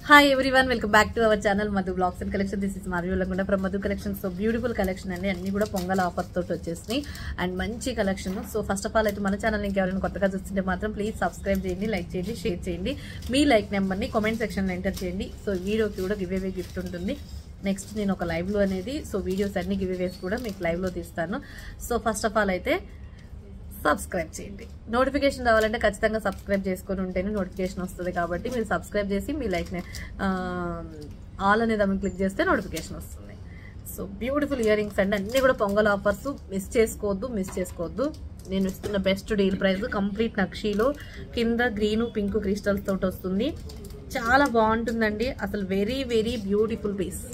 Hi everyone, welcome back to our channel Madhu Vlogs and Collection. This is Marvi Ulagunda from Madhu Collection. So beautiful collection and anni kuda pongal offer tho vachesni and manchi collection. So first of all aithe mana channel ni evaraina kottaga chustunte matram please subscribe cheyandi, like cheyandi, share cheyandi. Me like number ni comment section lo enter cheyandi. So video ki kuda giveaway gift untundi. Next nenu oka live lo anedi so videos anni giveaways kuda meeku live lo teestanu. So first of all aithe subscribe చేయండి. Notification రావాలంటే ఖచ్చితంగా subscribe చేసుకొని ఉంటేనే notification వస్తుంది కాబట్టి మీరు subscribe చేసి మీ లైక్ని all అనేది దాన్ని క్లిక్ చేస్తే నోటిఫికేషన్ వస్తుంది. సో బ్యూటిఫుల్ ఇయర్ రింగ్స్ అండి, అన్నీ కూడా పొంగల్ ఆఫర్స్, మిస్ చేసుకోవద్దు. నేను ఇస్తున్న బెస్ట్ డీల్ ప్రైస్ కంప్లీట్ నక్షీలో కింద గ్రీను పింక్ క్రిస్టల్స్ తోటి వస్తుంది. చాలా బాగుంటుందండి, అసలు వెరీ వెరీ బ్యూటిఫుల్ పీస్.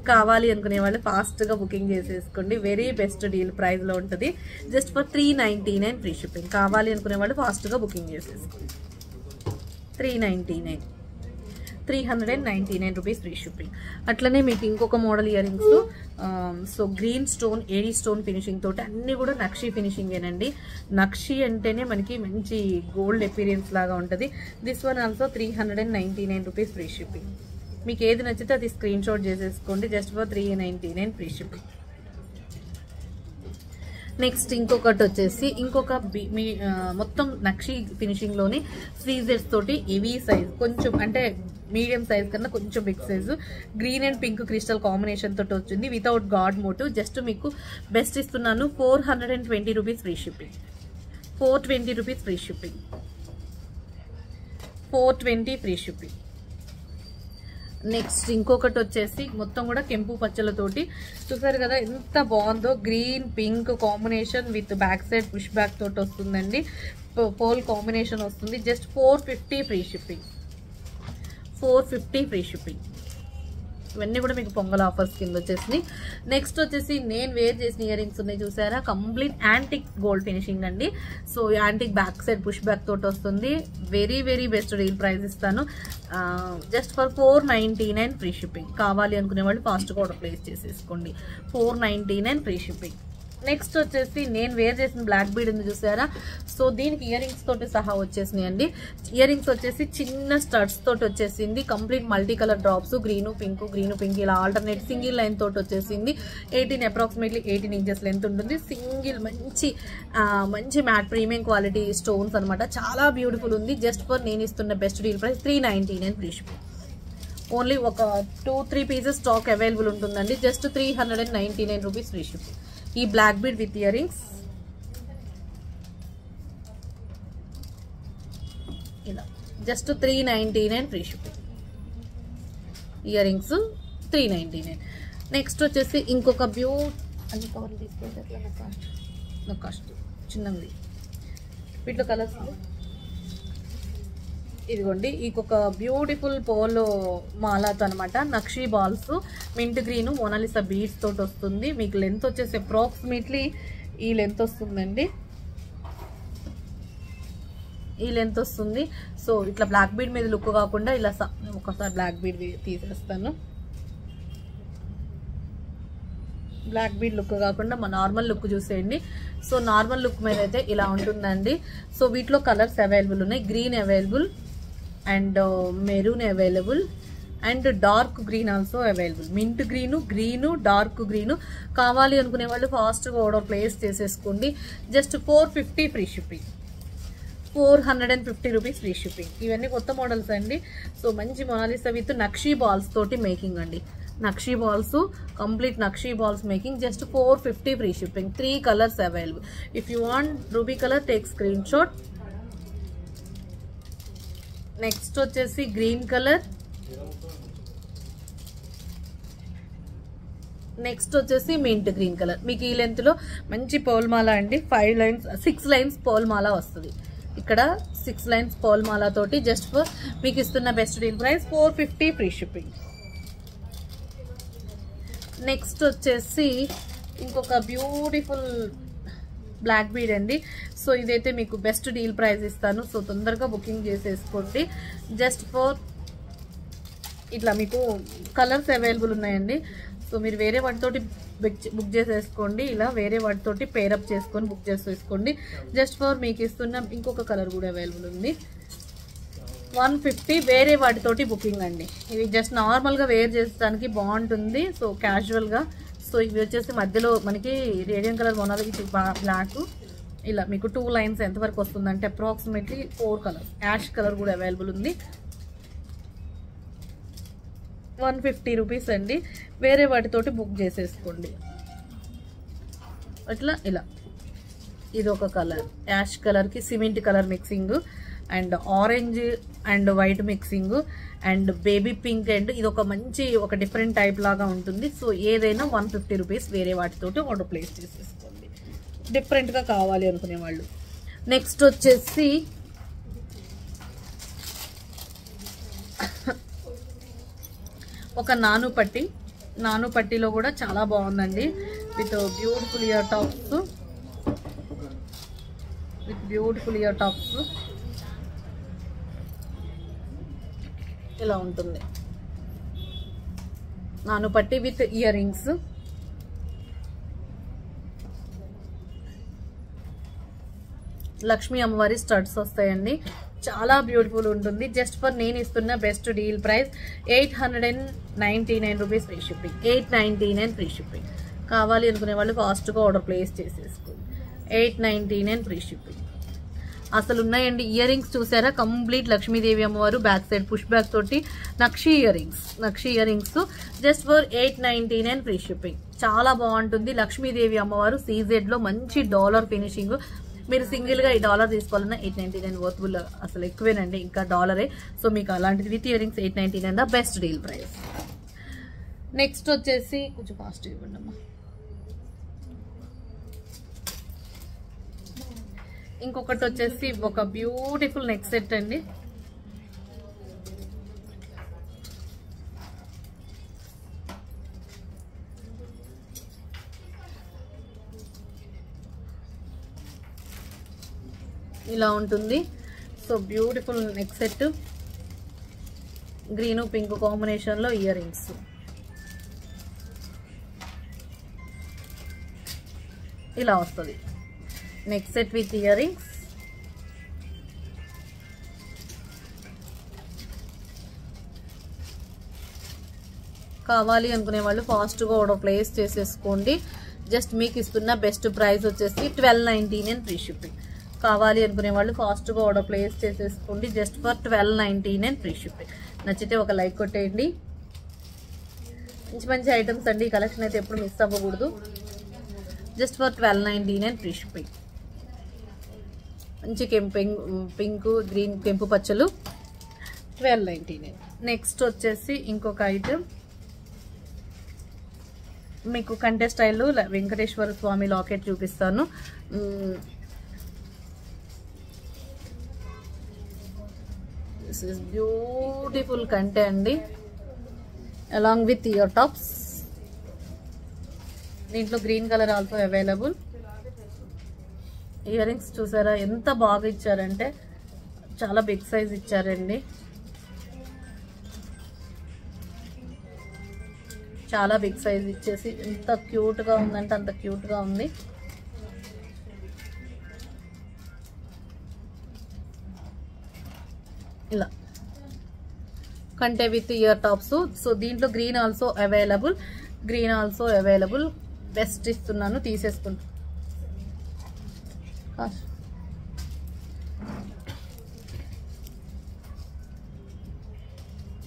కావాలి అనుకునే వాళ్ళు ఫాస్ట్గా బుకింగ్ చేసేసుకోండి. వెరీ బెస్ట్ డీల్ ప్రైస్లో ఉంటుంది. Just for 399 free shipping. కావాలి అనుకునే వాళ్ళు ఫాస్ట్గా బుకింగ్ చేసేసుకోండి. 399 రూపీస్ ఫ్రీ షిప్పింగ్. అట్లనే మీకు ఇంకొక model ear rings so green stone AD stone finishing తోటి అన్నీ కూడా నక్షీ ఫినిషింగేనండి. నక్షీ అంటేనే మనకి మంచి గోల్డ్ ఎపీరియన్స్ లాగా ఉంటుంది. This one also 399 rupees free shipping. మీకు ఏది నచ్చితే అది స్క్రీన్ షాట్ చేసేసుకోండి. Just for 399 free shipping. Next ఇంకొకటి వచ్చేసి మొత్తం నక్షీ ఫినిషింగ్లోని స్వీజెట్స్ తోటి హెవీ సైజ్, కొంచెం అంటే మీడియం సైజ్ కన్నా కొంచెం big size, green and pink crystal combination తోటి వచ్చింది వితౌట్ గాడ్ మోటివ్. జస్ట్ మీకు బెస్ట్ ఇస్తున్నాను 420 rupees free shipping. 420 rupees free shipping. 420 free shipping. Next ఇంకొకటి వచ్చేసి మొత్తం కూడా కెంపు పచ్చలతోటి చూసారు కదా ఎంత బాగుందో. Green pink combination with back side push back తోటి వస్తుందండి. పోల్ కాంబినేషన్ వస్తుంది. Just 450 free shipping. 450 free shipping. ఇవన్నీ కూడా మీకు పొంగల్ ఆఫర్స్ కింద వచ్చేసి. నెక్స్ట్ వచ్చేసి నేను వేర్ చేసిన ఇయర్ రింగ్స్ ఉన్నాయి చూసారా, కంప్లీట్ యాంటిక్ గోల్డ్ ఫినిషింగ్ అండి. So antique back side push back తోటి వస్తుంది. Very very best deal price ఇస్తాను. Just for 499 free shipping. కావాలి అనుకునే వాళ్ళు ఫాస్ట్గా ఆర్డర్ ప్లేస్ చేసేసుకోండి. 499 ఫ్రీ షిప్పింగ్. నెక్స్ట్ వచ్చేసి నేను వేర్ చేసిన బ్లాక్ బీడ్ ఉంది చూసారా, సో దీనికి ఇయర్ రింగ్స్ తోటి సహా వచ్చేసినాయి అండి. ఇయర్ రింగ్స్ వచ్చేసి చిన్న స్టడ్స్ తోటి వచ్చేసింది. Complete multi colour drops, green pink ఇలా ఆల్టర్నేట్ సింగిల్ లైన్ తోటి వచ్చేసింది. అప్రాక్సిమేట్లీ 18 ఇంచెస్ లెంత్ ఉంటుంది. సింగిల్ మంచి మ్యాట్ ప్రీమియం క్వాలిటీ స్టోన్స్ అనమాట. చాలా బ్యూటిఫుల్ ఉంది. జస్ట్ ఫర్ నేను ఇస్తున్న best deal price 399 free shipping. Only ఒక 2-3 పీసెస్ స్టాక్ అవైలబుల్ ఉంటుందండి. Just 399 rupees free shipping. ఈ black bead with ear rings ఇలా just 399 free shipping. Ear rings 399. Next వచ్చేసి ఇంకొక అన్ని కవర్లు తీసుకుంటే కాస్ట్ చిన్నది. వీటిలో కలర్స్ ఇదిగోండి. ఇంకొక బ్యూటిఫుల్ పోలో మాలాతో అనమాట. Nakshi balls, mint green, Mona Lisa beads తోటి వస్తుంది. మీకు లెంత్ వచ్చేసి అప్రాక్సిమేట్లీ ఈ లెంత్ వస్తుందండి. ఈ లెంత్ వస్తుంది. సో ఇట్లా బ్లాక్ బీడ్ మీద లుక్ కాకుండా ఇలా ఒకసారి బ్లాక్ బీడ్ తీసేస్తాను. బ్లాక్ బీడ్ లుక్ కాకుండా మా నార్మల్ లుక్ చూసేయండి. సో నార్మల్ లుక్ మీద అయితే ఇలా ఉంటుందండి. సో వీటిలో కలర్స్ అవైలబుల్ ఉన్నాయి. Green available and maroon available and dark green also available. Mint green dark green. కావాలి అనుకునే వాళ్ళు ఫాస్ట్గా ఆర్డర్ ప్లేస్ చేసేసుకోండి. Just 450 free shipping. 450 rupees free shipping. ఇవన్నీ కొత్త మోడల్స్ అండి. సో మంచి మొనాలిసా విత్ నక్షీ బాల్స్ తోటి మేకింగ్ అండి. Nakshi balls, complete nakshi balls making. Just 450 free shipping. 3 colours available. If you want ruby colour take screen shot. Next వచ్చేసి green colour. Next వచ్చేసి mint green colour. మీకు ఈ లెంత్ లో మంచి పోల్మాల అండి. 6 లైన్స్ పోల్మాల వస్తుంది. ఇక్కడ 6 లైన్స్ పోల్మాల తోటి జస్ట్ ఫర్ మీకు ఇస్తున్న best deal price 450 free shipping. Next వచ్చేసి ఇంకొక బ్యూటిఫుల్ బ్లాక్ బీడ్ అండి. సో ఇదైతే మీకు బెస్ట్ డీల్ ప్రైస్ ఇస్తాను. సో తొందరగా బుకింగ్ చేసేసుకోండి. జస్ట్ ఫర్ ఇట్లా మీకు కలర్స్ అవైలబుల్ ఉన్నాయండి. సో మీరు వేరే వాటితోటి బుక్ చేసేసుకోండి. ఇలా వేరే వాటితోటి పేరప్ చేసుకొని బుక్ చేసేసుకోండి. జస్ట్ ఫర్ మీకు ఇస్తున్న ఇంకొక కలర్ కూడా అవైలబుల్ ఉంది. 150 వేరే వాటితోటి బుకింగ్ అండి. ఇవి జస్ట్ నార్మల్గా వేర్ చేసడానికి బాగుంటుంది. సో క్యాజువల్గా. సో ఇవి వచ్చేసి మధ్యలో మనకి రేడియం కలర్ కొనాలి విత్ బ్లాక్. ఇలా మీకు 2 లైన్స్ ఎంతవరకు వస్తుందంటే అప్రాక్సిమేట్లీ 4 కలర్స్. యాష్ కలర్ కూడా అవైలబుల్ ఉంది. 150 రూపీస్ అండి. వేరే వాటితోటి బుక్ చేసేసుకోండి. అట్లా ఇలా ఇది ఒక కలర్, యాష్ కలర్కి cement colour mixing, and orange and white mixing, and baby pink, and ఇది ఒక మంచి ఒక డిఫరెంట్ టైప్ లాగా ఉంటుంది. సో ఏదైనా 150 రూపీస్ వేరే వాటితోటి ఆర్డర్ ప్లేస్ చేసేసుకోండి డిఫరెంట్గా కావాలి అనుకునే వాళ్ళు. నెక్స్ట్ వచ్చేసి ఒక నాను పట్టిలో కూడా చాలా బాగుందండి. విత్ బ్యూటిఫుల్ ఇయర్ టాప్స్ ఇలా ఉంటుంది. నాను పట్టి విత్ ఇయర్ రింగ్స్. లక్ష్మీ అమ్మవారి స్టడ్స్ వస్తాయండి. చాలా బ్యూటిఫుల్ ఉంటుంది. జస్ట్ ఫర్ నేను ఇస్తున్న best deal price 899 rupees free shipping. 899 free shipping. కావాలి అనుకునే వాళ్ళు ఫాస్ట్గా ఆర్డర్ ప్లేస్ చేసేసుకోండి. 899 ఫ్రీ షిప్పింగ్. అసలు ఉన్నాయండి ఇయర్ రింగ్స్ చూసారా? కంప్లీట్ లక్ష్మీదేవి అమ్మవారు బ్యాక్ సైడ్ పుష్ బ్యాక్ తోటి నక్షి ear rings just for 899 free shipping. చాలా బాగుంటుంది. లక్ష్మీదేవి అమ్మవారు CZ లో మంచి డాలర్ ఫినిషింగ్. మీరు సింగిల్ గా ఈ డాలర్ తీసుకోవాలన్నా 899 వర్త్బుల్, అసలు ఎక్కువేనండి, ఇంకా డాలరే. సో మీకు అలాంటిది with ear rings 899 the best deal price. Next వచ్చేసి కొంచెం ఫాస్ట్ ఇవ్వండి అమ్మా. ఇంకొకటి వచ్చేసి ఒక బ్యూటిఫుల్ నెక్ సెట్ అండి. ఇలా ఉంటుంది. So beautiful neck set, green pink combination లో ఇయర్ రింగ్స్. ఇలా వస్తుంది neck set with ear rings. కావాలి అనుకునే వాళ్ళు ఫాస్ట్గా ఆర్డర్ ప్లేస్ చేసేసుకోండి. జస్ట్ మీకు ఇస్తున్న బెస్ట్ ప్రైస్ వచ్చేసి 1299 ఫ్రీ షిప్పింగ్. కావాలి అనుకునే వాళ్ళు ఫాస్ట్గా ఆర్డర్ ప్లేస్ చేసేసుకోండి. Just for 1299 free shipping. నచ్చితే ఒక లైక్ కొట్టేయండి. మంచి మంచి ఐటమ్స్ అండి. కలెక్షన్ అయితే ఎప్పుడు మిస్ అవ్వకూడదు. Just for 1299 free shipping. మంచి పింక్ గ్రీన్ కెంపు పచ్చలు 1299. నెక్స్ట్ వచ్చేసి ఇంకొక ఐటమ్ మీకు కంటే స్టైల్లో వెంకటేశ్వర స్వామి లాకెట్ చూపిస్తాను. దిస్ ఇస్ బ్యూటిఫుల్ కంటే అండి, అలాంగ్ విత్ ఇయర్ టాప్స్. దీంట్లో green colour also available. Year rings చూసారా ఎంత బాగా ఇచ్చారంటే, చాలా బిగ్ సైజ్ ఇచ్చారండి. చాలా బిగ్ సైజ్ ఇచ్చేసి ఎంత క్యూట్గా ఉందంటే అంత క్యూట్గా ఉంది. ఇలా కంటే విత్ ఇయర్ టాప్స్. సో దీంట్లో గ్రీన్ ఆల్సో అవైలబుల్. బెస్ట్ ఇస్తున్నాను, తీసేసుకుంటా.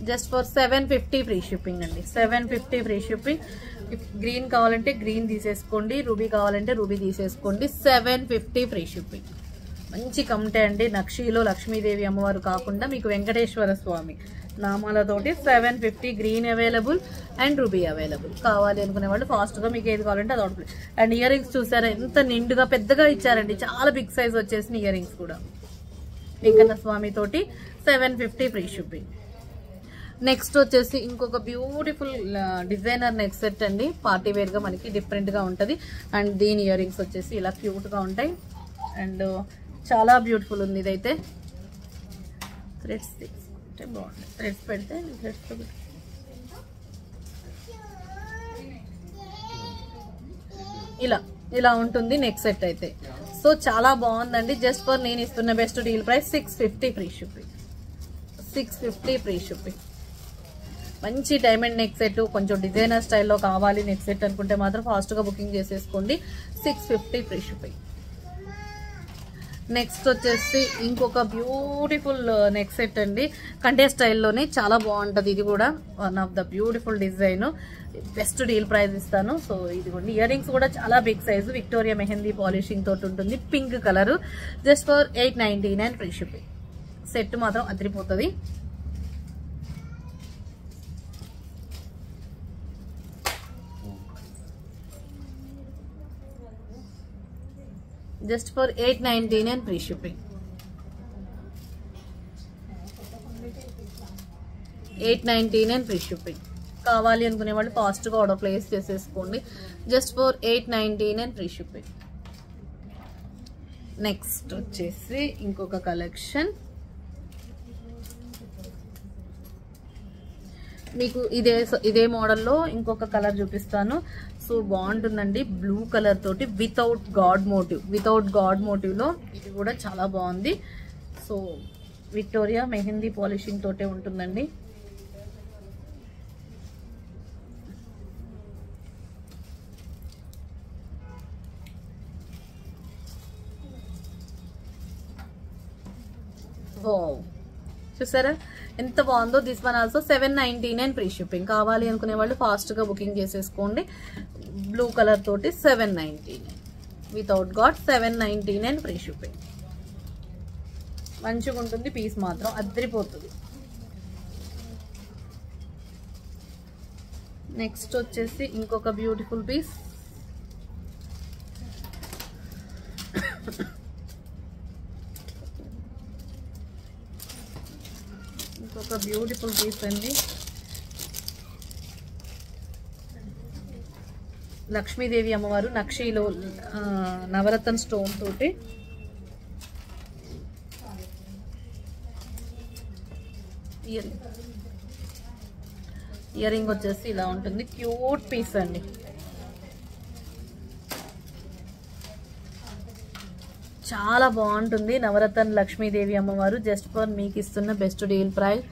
జస్ట్ ఫర్ 750 ఫ్రీ షిప్పింగ్ అండి. 750 ఫ్రీ షిప్పింగ్. గ్రీన్ కావాలంటే గ్రీన్ తీసేసుకోండి, రూబీ కావాలంటే రూబీ తీసేసుకోండి. 750 ఫ్రీ షిప్పింగ్. మంచి కమ్టే అండి. నక్షిలో లక్ష్మీదేవి అమ్మవారు కాకుండా మీకు వెంకటేశ్వర స్వామి నామాలతోటి 750. Green available and ruby available. కావాలి అనుకునే వాళ్ళు ఫాస్ట్గా మీకు ఏది కావాలంటే అది ఆర్డర్. అండ్ ఇయర్ రింగ్స్ చూసారా ఎంత నిండుగా పెద్దగా ఇచ్చారండి. చాలా బిగ్ సైజ్ వచ్చేసిన ఇయర్ రింగ్స్ కూడా వెంకన్న స్వామి తోటి 750 ఫ్రీ షిప్పింగ్. నెక్స్ట్ వచ్చేసి ఇంకొక బ్యూటిఫుల్ డిజైనర్ నెక్ సెట్ అండి. పార్టీ వేర్ గా మనకి డిఫరెంట్ గా ఉంటది. అండ్ దీని ఇయర్ రింగ్స్ వచ్చేసి ఇలా క్యూట్ గా ఉంటాయి. అండ్ చాలా బ్యూటిఫుల్ ఉంది. ఇదైతే థ్రెడ్స్ తీసుకుంటే బాగుంది. థ్రెడ్స్ పెడితే ఇలా ఉంటుంది నెక్ సెట్ అయితే. సో చాలా బాగుందండి. జస్ట్ ఫర్ నేను ఇస్తున్న best deal price 650 free shipping. 650 free shipping. మంచి డైమండ్ నెక్ సెట్, కొంచెం డిజైనర్ స్టైల్లో కావాలి నెక్ సెట్ అనుకుంటే మాత్రం ఫాస్ట్గా బుకింగ్ చేసేసుకోండి. 650 ఫ్రీ షిప్పింగ్. నెక్స్ట్ వచ్చేసి ఇంకొక బ్యూటిఫుల్ నెక్ సెట్ అండి, కంటే స్టైల్లోనే చాలా బాగుంటుంది. ఇది కూడా one of the beautiful design, best deal price ఇస్తాను. సో ఇదిగోండి, ఇయర్ రింగ్స్ కూడా చాలా big size, Victoria mehndi polishing తోటి ఉంటుంది, pink colour, just for 899 free shipping. Set మాత్రం అదిరిపోతుంది. Just for 899 free shipping. 899 free shipping. కావాలి అనుకునే వాళ్ళు ఫాస్ట్గా ఆర్డర్ ప్లేస్ చేసేసుకోండి. Just for 899 free shipping. Next వచ్చేసి ఇంకొక కలెక్షన్ మీకు ఇదే మోడల్లో ఇంకొక కలర్ చూపిస్తాను. సో బాగుంటుందండి, బ్లూ కలర్ తోటి వితౌట్ గాడ్ మోటివ్ లో ఇది కూడా చాలా బాగుంది. సో విక్టోరియా మెహందీ పాలిషింగ్ తోటే ఉంటుందండి. చూసారా ఎంత బాగుందో. This one also 799 free shipping. కావాలి అనుకునే వాళ్ళు ఫాస్ట్ గా బుకింగ్ చేసేసుకోండి. బ్లూ కలర్ తోటి 799 వితౌట్ గాడ్ 799 ఫ్రీ షిప్పింగ్. మంచిగా ఉంటుంది, పీస్ మాత్రం అద్దరిపోతుంది. నెక్స్ట్ వచ్చేసి ఇంకొక బ్యూటిఫుల్ పీస్, ఇంకొక బ్యూటిఫుల్ పీస్ అండి. లక్ష్మీదేవి అమ్మవారు నక్షీలో నవరత్న స్టోన్ తోటి ఇయర్ రింగ్ వచ్చేసి ఇలా ఉంటుంది, క్యూట్ పీస్ అండి. చాలా బాగుంటుంది. నవరత్న లక్ష్మీదేవి అమ్మవారు జస్ట్ ఫర్ మీకు ఇస్తున్న best deal price,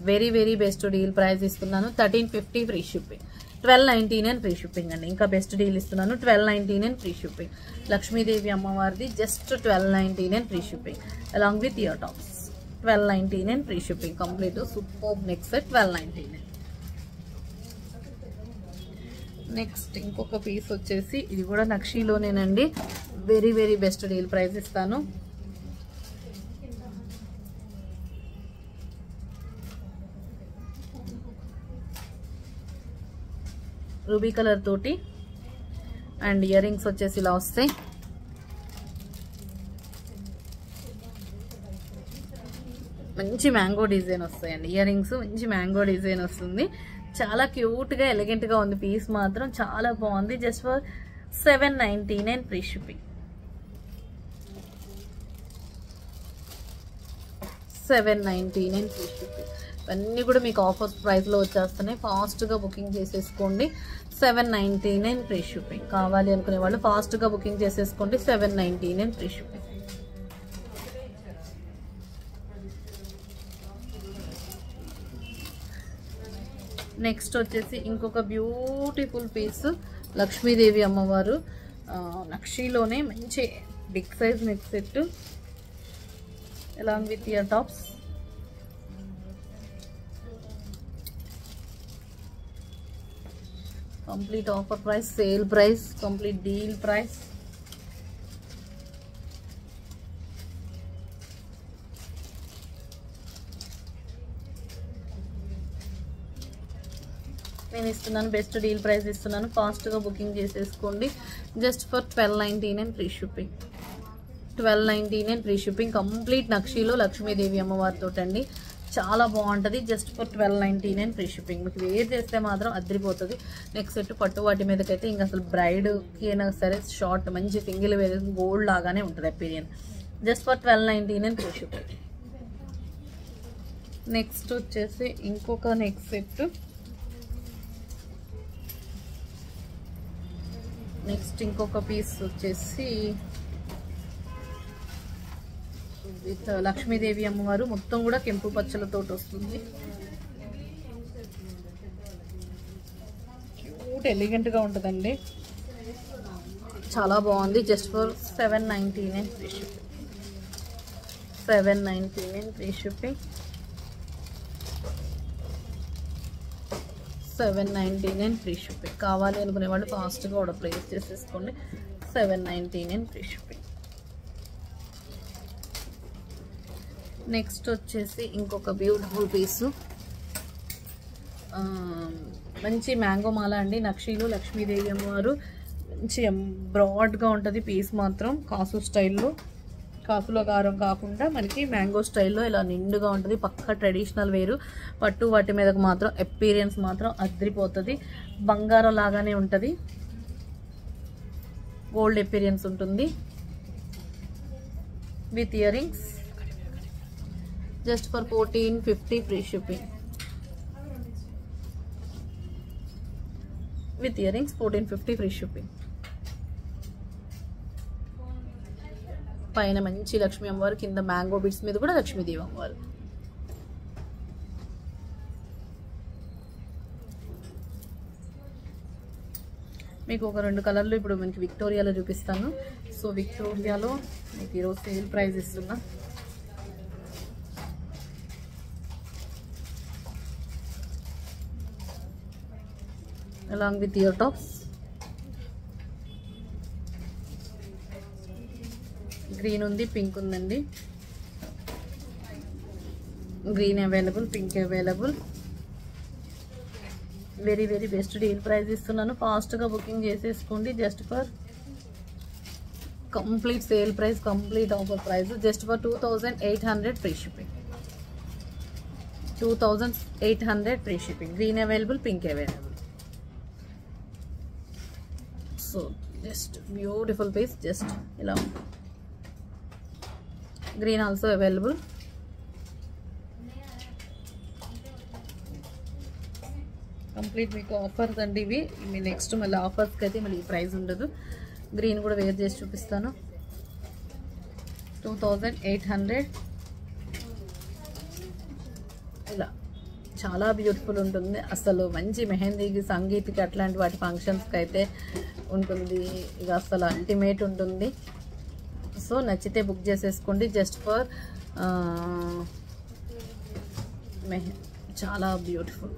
very very best deal price ఇస్తున్నాను. 1350 ఫ్రీ షిప్పింగ్. 1299 ఫ్రీ షిప్పింగ్ అండి. ఇంకా బెస్ట్ డీల్ ఇస్తున్నాను, 1299 ఫ్రీ షిప్పింగ్. లక్ష్మీదేవి అమ్మవారిది just 1299 free shipping along with ear tops. 1299 free shipping. Complete super neck set 1299. Next ఇంకొక piece వచ్చేసి ఇది కూడా నక్షీలోనేనండి, very very best deal price ఇస్తాను. రూబీ కలర్ తోటి అండ్ ఇయర్ రింగ్స్ వచ్చేసి ఇలా వస్తాయి. మంచి మ్యాంగో డిజైన్ వస్తాయండి ఇయర్ రింగ్స్, మంచి మ్యాంగో డిజైన్ వస్తుంది. చాలా క్యూట్ గా ఎలిగెంట్ గా ఉంది, పీస్ మాత్రం చాలా బాగుంది. Just for 799 free shipping. 799 free shipping. ఇవన్నీ కూడా మీకు ఆఫర్ ప్రైస్ లో వచ్చేస్తున్నాయి, ఫాస్ట్ గా బుకింగ్ చేసేసుకోండి. 799 ఫ్రీ షిప్పింగ్. కావాలి అనుకునే వాళ్ళు ఫాస్ట్ గా బుకింగ్ చేసేసుకోండి. 799 ఫ్రీ షిప్పింగ్. నెక్స్ట్ వచ్చేసి ఇంకొక బ్యూటిఫుల్ పీస్, లక్ష్మీదేవి అమ్మవారు నక్షీలోనే మంచి big size neck set along with ear tops. Complete offer price, sale price, complete deal price. నేను ఇస్తున్నాను, బెస్ట్ డీల్ ప్రైస్ ఇస్తున్నాను, ఫాస్ట్గా బుకింగ్ చేసేసుకోండి. Just for 1299 free shipping. 1299 free shipping. Complete నక్షీలో లక్ష్మీదేవి అమ్మవారితో అండి, చాలా బాగుంటుంది. Just for 1299 free shipping. మీకు వేర్ చేస్తే మాత్రం అద్దరిపోతుంది. నెక్స్ట్ సెట్ పట్టు వాటి మీదకైతే ఇంకా అసలు బ్రైడ్కి అయినా సరే షార్ట్ మంచి సింగిల్ వేర్ గోల్డ్ లాగానే ఉంటుంది appearance. Just for 1299 free shipping. Next వచ్చేసి ఇంకొక నెక్ సెట్. నెక్స్ట్ ఇంకొక పీస్ వచ్చేసి విత్ లక్ష్మీదేవి అమ్మవారు మొత్తం కూడా కెంపు పచ్చలతో వస్తుంది. క్యూట్ ఎలిగెంట్గా ఉంటుందండి, చాలా బాగుంది. Just for 799 free shipping. 799 free shipping. 799 free shipping. కావాలి అనుకునే వాళ్ళు ఫాస్ట్గా ఆర్డర్ ప్లేస్ చేసేసుకోండి. 799 ఫ్రీ షిప్పింగ్. నెక్స్ట్ వచ్చేసి ఇంకొక బ్యూటిఫుల్ పీసు, మంచి మ్యాంగో మాల అండి. నక్షీలు లక్ష్మీదేవి అమ్మవారు, మంచి బ్రాడ్గా ఉంటుంది పీస్ మాత్రం. కాసు స్టైల్లో, కాసులో గారం కాకుండా మనకి మ్యాంగో స్టైల్లో ఇలా నిండుగా ఉంటుంది. పక్కా ట్రెడిషనల్ వేరు. పట్టు వాటి మీదకు మాత్రం ఎపీరియన్స్ మాత్రం అద్రిపోతుంది. బంగారం లాగానే ఉంటుంది, గోల్డ్ ఎపీరియన్స్ ఉంటుంది. With ear rings just for 1450 free shipping. With ear rings 1450 free shipping. పైన మంచి లక్ష్మీ అమ్మవారు, కింద మ్యాంగో బిట్స్ మీద కూడా లక్ష్మీదేవి అమ్మవారు. మీకు ఒక 2 కలర్లు ఇప్పుడు మనకి విక్టోరియాలో చూపిస్తాను. సో విక్టోరియాలో మీకు ఈరోజు సేల్ ప్రైస్ ఇస్తున్నా. Along with ear tops. Green ఉంది, పింక్ ఉందండి. Green available, pink available. Very very best deal price ఇస్తున్నాను. ఫాస్ట్గా బుకింగ్ చేసేసుకోండి. Just for complete sale price, complete offer price. Just for 2800 free shipping. 2800 free shipping. Green available, pink available. So just beautiful piece. Just ఇలా green also available. Complete మీకు offers అండి ఇవి. మీ next మళ్ళీ ఆఫర్స్కి అయితే మళ్ళీ ఈ ప్రైస్ ఉండదు. గ్రీన్ కూడా వేర్ చేసి చూపిస్తాను. 2800. ఇలా చాలా బ్యూటిఫుల్ ఉంటుంది. అసలు మంచి మెహందీకి, సంగీత్కి, అట్లాంటి వాటి ఫంక్షన్స్కి అయితే ఉంటుంది. ఇక అసలు అల్టిమేట్ ఉంటుంది. సో నచ్చితే బుక్ చేసేసుకోండి. జస్ట్ ఫర్ చాలా బ్యూటిఫుల్.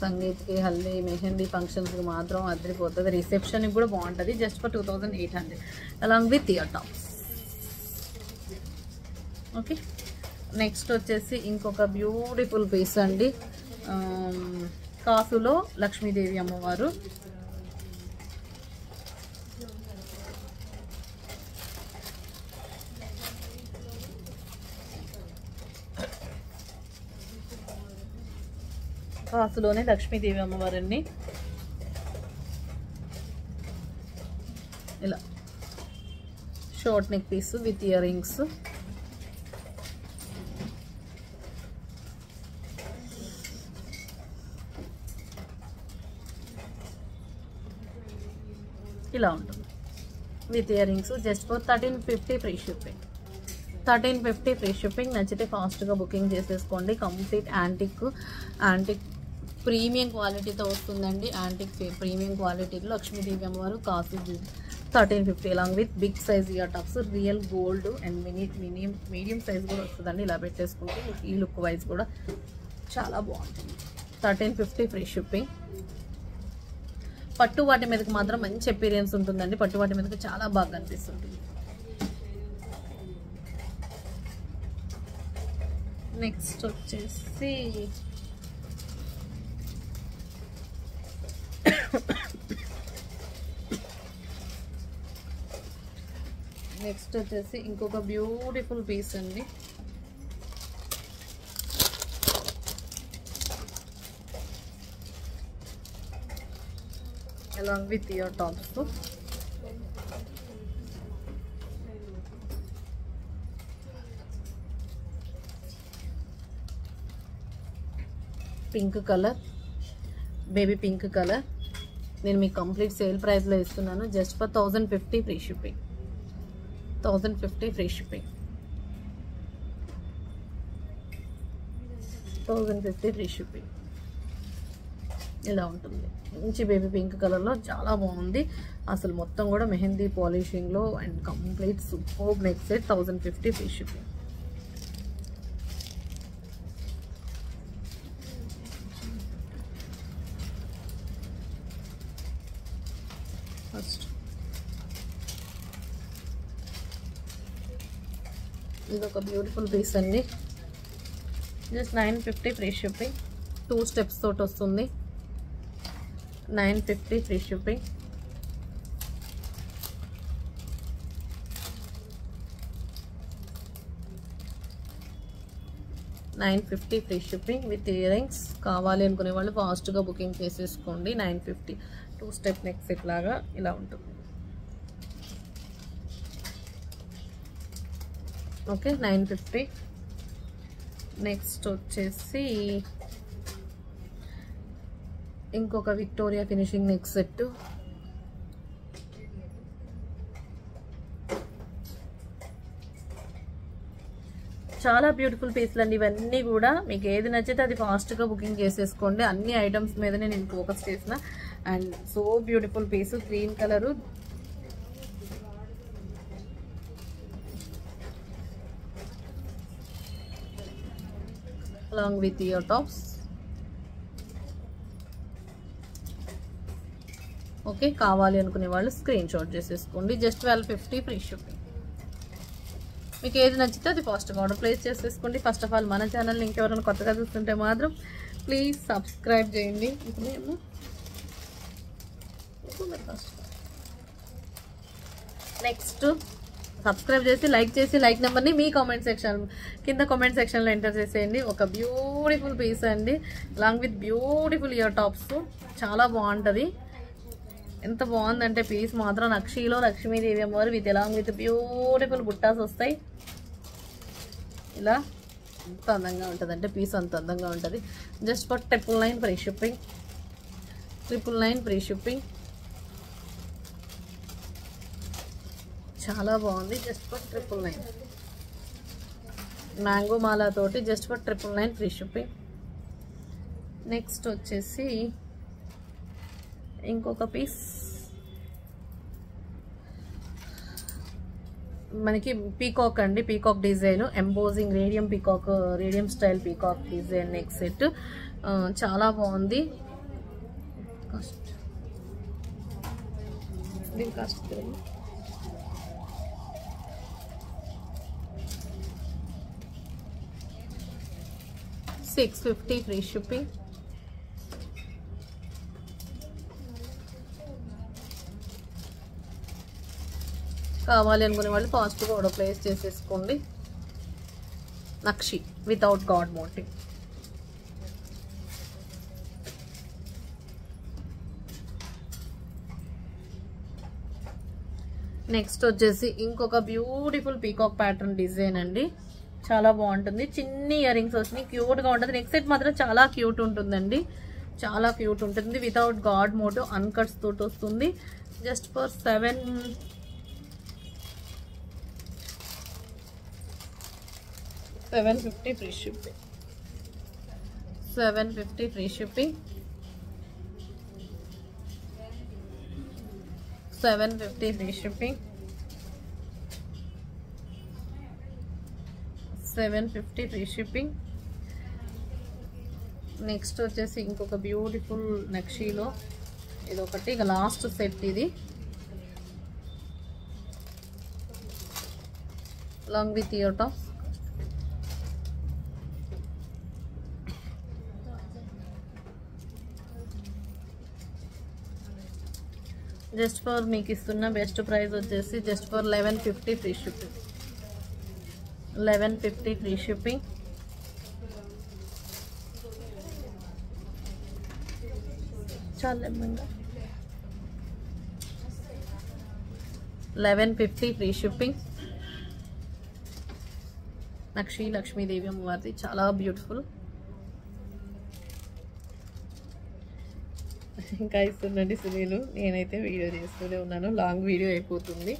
సంగీత్కి, హల్దీ, మెహందీ ఫంక్షన్స్కి మాత్రం అదిరిపోతుంది. రిసెప్షన్కి కూడా బాగుంటుంది. Just for 2800 along with ear tops. Okay, next వచ్చేసి ఇంకొక బ్యూటిఫుల్ పీస్ అండి. కాసులో లక్ష్మీదేవి అమ్మవారు. కాసులోనే లక్ష్మీదేవి అమ్మవారండి. ఇలా short neck piece with ear rings. ఇలా ఉంటుంది with ear rings. Just for 1350 free shipping. 1350 free shipping. నచ్చితే ఫాస్ట్గా బుకింగ్ చేసేసుకోండి. కంప్లీట్ యాంటిక్ ప్రీమియం క్వాలిటీతో వస్తుందండి. యాంటిక్ ప్రీమియం క్వాలిటీలో లక్ష్మీదేవి అమ్మవారు కాసు 1350 along with big size ear tops. Real gold and medium size కూడా వస్తుందండి. ఇలా పెట్టేసుకుంటే ఈ లుక్ వైజ్ కూడా చాలా బాగుంటుంది. 1350 ఫ్రీ షిప్పింగ్. పట్టు వాటి మీదకి మాత్రం మంచి ఎపీరియన్స్ ఉంటుందండి. పట్టు వాటి మీదకి చాలా బాగా అనిపిస్తుంటుంది. నెక్స్ట్ వచ్చేసి ఇంకొక బ్యూటిఫుల్ పీస్ అండి. along with your tops. Pink colour, baby pink colour. నేను మీకు కంప్లీట్ సేల్ ప్రైస్లో ఇస్తున్నాను. Just for 1050 free shipping. 1050 free shipping. 1050 free shipping. ఇలా ఉంటుంది. మంచి బేబీ పింక్ కలర్లో చాలా బాగుంది. అసలు మొత్తం కూడా మెహందీ పాలిషింగ్లో and complete super neck set. 1050 free shipping. First ఇది ఒక బ్యూటిఫుల్ పీస్ అండి. Just 950 free shipping. 2 స్టెప్స్ తోటి వస్తుంది. 950 free shipping. $950 free shipping with year rings. కావాలి అనుకునే వాళ్ళు ఫాస్ట్గా బుకింగ్ చేసేసుకోండి. 950 2 స్టెప్ నెక్ సెట్ లాగా ఇలా ఉంటుంది. ఓకే 950. నెక్స్ట్ వచ్చేసి ఇంకొక విక్టోరియా ఫినిషింగ్ నెక్ సెట్. చాలా బ్యూటిఫుల్ పీస్లు అండి ఇవన్నీ కూడా. మీకు ఏది నచ్చితే అది ఫాస్ట్గా బుకింగ్ చేసేసుకోండి. అన్ని ఐటమ్స్ మీదనే నేను ఫోకస్ చేసిన. And so beautiful piece green colour. along with your tops. Okay కావాలి అనుకునే వాళ్ళు స్క్రీన్ షాట్ చేసేసుకోండి. Just 1250 free shipping. మీకు ఏది నచ్చితే అది ఫాస్ట్గా ఆర్డర్ ప్లేస్ చేసేసుకోండి. ఫస్ట్ ఆఫ్ ఆల్ మన ఛానల్ని ఇంకెవరైనా కొత్తగా చూస్తుంటే మాత్రం ప్లీజ్ సబ్స్క్రైబ్ చేయండి. నెక్స్ట్ సబ్స్క్రైబ్ చేసి లైక్ నెంబర్ని మీ కామెంట్ సెక్షన్ కింద కామెంట్ సెక్షన్లో ఎంటర్ చేసేయండి. ఒక బ్యూటిఫుల్ పీస్ అండి along with beautiful ear tops. చాలా బాగుంటుంది. ఎంత బాగుందంటే పీస్ మాత్రం నక్షీలో లక్ష్మీదేవి అమ్మవారు విత్ అలాంగ్ విత్ బ్యూటిఫుల్ బుట్టాస్ వస్తాయి. ఇలా ఎంత అందంగా ఉంటుంది అంటే పీస్ అంత అందంగా ఉంటుంది. Just for 999 free shipping. 999 free shipping. చాలా బాగుంది. Just for 999. మ్యాంగో మాలా తోటి just for 999 free shipping. Next వచ్చేసి ఇంకొక పీస్ మనకి పీకాక్ అండి. Peacock design embossing radium style peacock design neck set. చాలా బాగుంది. Cost 650 free shipping. కావాలి అనుకునే వాళ్ళు ఫాస్ట్గా ఆర్డర్ ప్లేస్ చేసేసుకోండి. నక్షి వితౌట్ గాడ్ మోటివ్. నెక్స్ట్ వచ్చేసి ఇంకొక బ్యూటిఫుల్ పీకాక్ ప్యాటర్న్ డిజైన్ అండి. చాలా బాగుంటుంది. చిన్ని ఇయర్ రింగ్స్ వచ్చినాయి. క్యూట్గా ఉంటుంది. నెక్స్ట్ సెట్ మాత్రం చాలా క్యూట్ ఉంటుందండి. చాలా క్యూట్ ఉంటుంది. వితౌట్ గాడ్ మోటివ్ అన్కట్స్ తోటి వస్తుంది. Just for 750 free shipping. 750 free shipping. 750 free shipping. 750 free shipping. Next వచ్చేసి ఇంకొక బ్యూటిఫుల్ నక్షీలో ఇది ఒకటి. ఇక లాస్ట్ సెట్ ఇది along with ear tops. Just for మీకు ఇస్తున్న బెస్ట్ ప్రైస్ వచ్చేసి just for 1150 free shipping. 1150 free shipping. చాలా 1150 ఫ్రీ షిప్పింగ్. నక్షి లక్ష్మీదేవి అమ్మవారిది చాలా బ్యూటిఫుల్. ఇంకా ఇస్తుందండి సునీలు. నేనైతే వీడియో చేస్తూనే ఉన్నాను. లాంగ్ వీడియో అయిపోతుంది.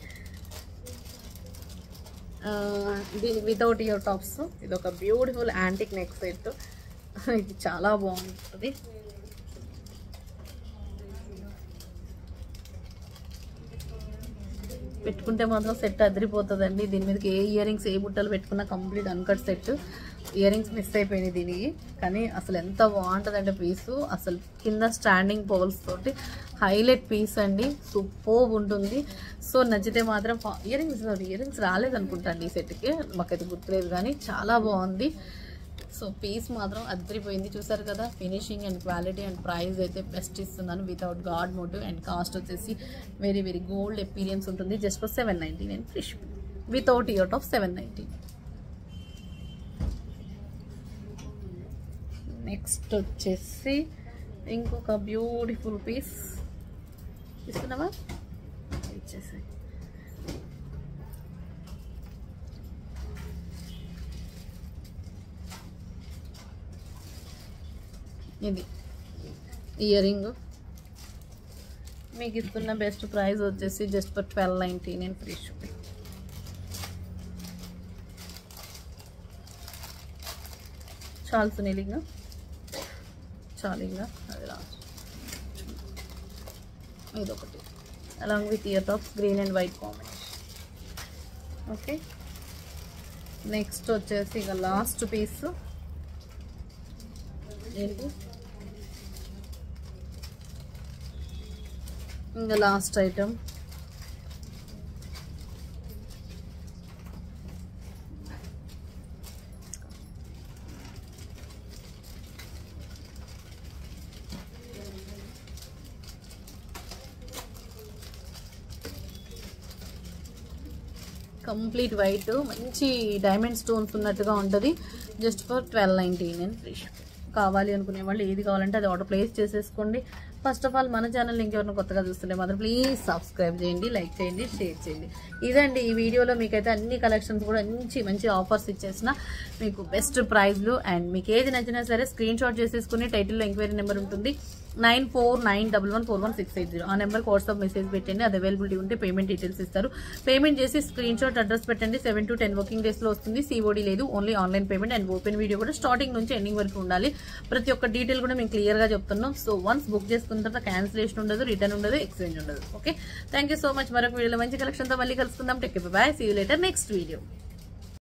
దీని వితౌట్ ఇయర్ టాప్స్. ఇది ఒక బ్యూటిఫుల్ యాంటిక్ నెక్ సెట్. ఇది చాలా బాగుంటుంది. పెట్టుకుంటే మాత్రం సెట్ అదిరిపోతుందండి. దీని మీదకి ఏ ఇయర్ రింగ్స్ ఏ బుట్టలు పెట్టుకున్నా complete uncut set. Ear rings miss అయిపోయినాయి దీనికి, కానీ అసలు ఎంత బాగుంటుందంటే పీసు. అసలు కింద స్టాండింగ్ పోల్స్ తోటి హైలైట్ పీస్ అండి, సూపర్ ఉంటుంది. సో నచ్చితే మాత్రం ఇయర్ రింగ్స్ రాలేదనుకుంటా అండి ఈ సెట్కి, మాకైతే గుర్తులేదు, కానీ చాలా బాగుంది. సో పీస్ మాత్రం అదిరిపోయింది. చూసారు కదా, finishing and quality and price అయితే బెస్ట్ ఇస్తున్నాను without god motif. And cost వచ్చేసి వెరీ వెరీ గోల్డ్ ఎపీరియన్స్ ఉంటుంది. Just for 799 free shipping without ear top 790. Next వచ్చేసి ఇంకొక బ్యూటిఫుల్ పీస్ ఇస్తున్నావా, ఇచ్చేసి ఇది ఇయర్ రింగ్ మీకు ఇస్తున్న బెస్ట్ ప్రైస్ వచ్చేసి జస్ట్ ఫర్ 1299 ఫ్రీ షిప్పింగ్. చాలు సునీలింగా, చాలింగా అది లాస్ట్. ఇదొకటి along with ear tops, green and white combination. Okay, next వచ్చేసి ఇక లాస్ట్ పీస్ ఏంటి, ఇంకా లాస్ట్ ఐటమ్ కంప్లీట్ వైట్, మంచి డైమండ్ స్టోన్స్ ఉన్నట్టుగా ఉంటుంది. Just for 1299 free shipping. కావాలి అనుకునే వాళ్ళు ఏది కావాలంటే అది ఆర్డర్ ప్లేస్ చేసేసుకోండి. ఫస్ట్ ఆఫ్ ఆల్ మన ఛానల్ ఇంకెవరైనా కొత్తగా చూస్తుంటే మాత్రం ప్లీజ్ సబ్స్క్రైబ్ చేయండి, లైక్ చేయండి, షేర్ చేయండి. ఇదండి ఈ వీడియోలో మీకైతే అన్ని కలెక్షన్స్ కూడా మంచి ఆఫర్స్ ఇచ్చేసిన మీకు బెస్ట్ ప్రైస్లు. అండ్ మీకు ఏది నచ్చినా సరే స్క్రీన్ షాట్ చేసేసుకుని టైటిల్లో ఎంక్వైరీ నెంబర్ ఉంటుంది 9491141680. ఆ నెంబర్కి వాట్సాప్ మెసేజ్ పెట్టండి. అది అవైలబిలిటీ ఉంటే పేమెంట్ డీటెయిల్స్ ఇస్తారు. పేమెంట్ చేసి స్క్రీన్ షాట్ అడ్రస్ పెట్టండి. 7 to 10 వర్కింగ్ డేస్లో వస్తుంది. COD లేదు, only online payment. And open video కూడా స్టార్టింగ్ నుంచి ఎండింగ్ వరకు ఉండాలి. ప్రతి ఒక్క డీటెయిల్ కూడా మేము క్లియర్గా చెప్తున్నాం. సో వన్స్ బుక్ చేసుకున్న తర్వాత క్యాన్సిలేషన్ ఉండదు, రిటర్న్ ఉండదు, ఎక్స్చేంజ్ ఉండదు. Okay, thank you so much. మరొక వీడియోలో మంచి కలెక్షన్తో మళ్ళీ కలుసుకుందాం. Take care, bye, see you later next video.